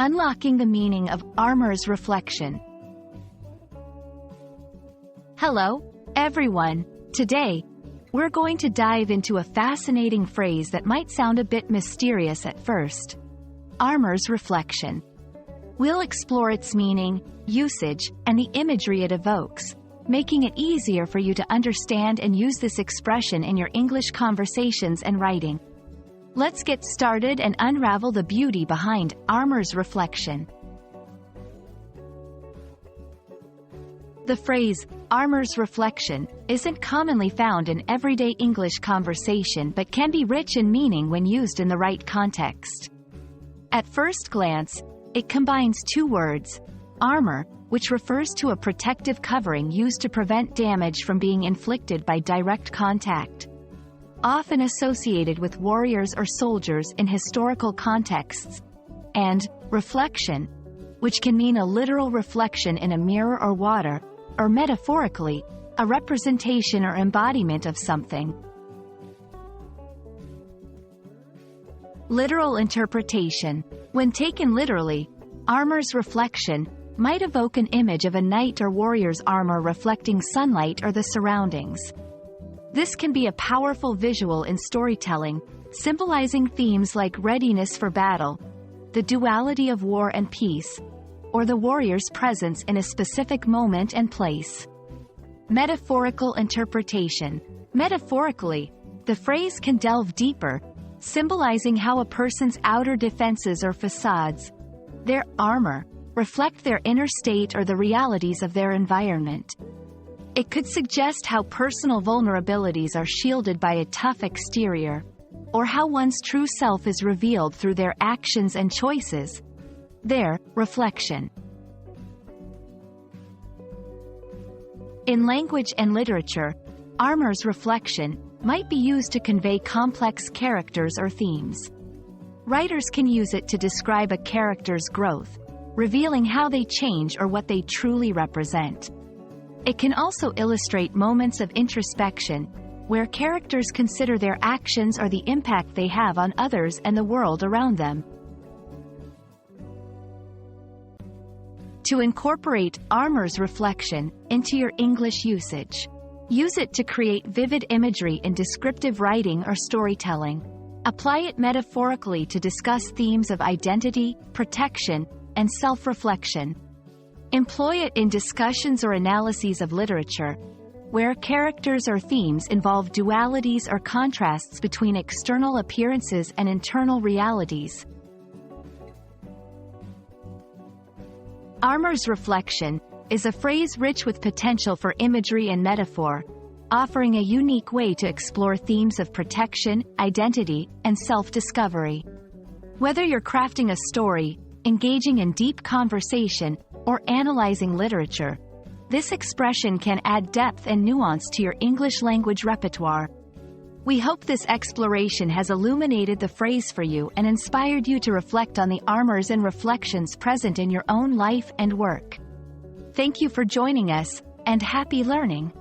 Unlocking the meaning of armor's reflection. Hello, everyone. Today, we're going to dive into a fascinating phrase that might sound a bit mysterious at first. Armor's reflection. We'll explore its meaning, usage, and the imagery it evokes, making it easier for you to understand and use this expression in your English conversations and writing. Let's get started and unravel the beauty behind armor's reflection. The phrase, armor's reflection, isn't commonly found in everyday English conversation but can be rich in meaning when used in the right context. At first glance, it combines two words, armor, which refers to a protective covering used to prevent damage from being inflicted by direct contact. Often associated with warriors or soldiers in historical contexts, and reflection, which can mean a literal reflection in a mirror or water, or metaphorically, a representation or embodiment of something. Literal interpretation. When taken literally, armor's reflection might evoke an image of a knight or warrior's armor reflecting sunlight or the surroundings. This can be a powerful visual in storytelling, symbolizing themes like readiness for battle, the duality of war and peace, or the warrior's presence in a specific moment and place. Metaphorical interpretation. Metaphorically, the phrase can delve deeper, symbolizing how a person's outer defenses or facades, their armor, reflect their inner state or the realities of their environment. It could suggest how personal vulnerabilities are shielded by a tough exterior, or how one's true self is revealed through their actions and choices. Their reflection. In language and literature, armor's reflection might be used to convey complex characters or themes. Writers can use it to describe a character's growth, revealing how they change or what they truly represent. It can also illustrate moments of introspection, where characters consider their actions or the impact they have on others and the world around them. To incorporate armor's reflection into your English usage. Use it to create vivid imagery in descriptive writing or storytelling. Apply it metaphorically to discuss themes of identity, protection, and self-reflection. Employ it in discussions or analyses of literature, where characters or themes involve dualities or contrasts between external appearances and internal realities. Armor's reflection is a phrase rich with potential for imagery and metaphor, offering a unique way to explore themes of protection, identity, and self-discovery. Whether you're crafting a story, engaging in deep conversation, or analyzing literature, this expression can add depth and nuance to your English language repertoire. We hope this exploration has illuminated the phrase for you and inspired you to reflect on the armors and reflections present in your own life and work. Thank you for joining us, and happy learning!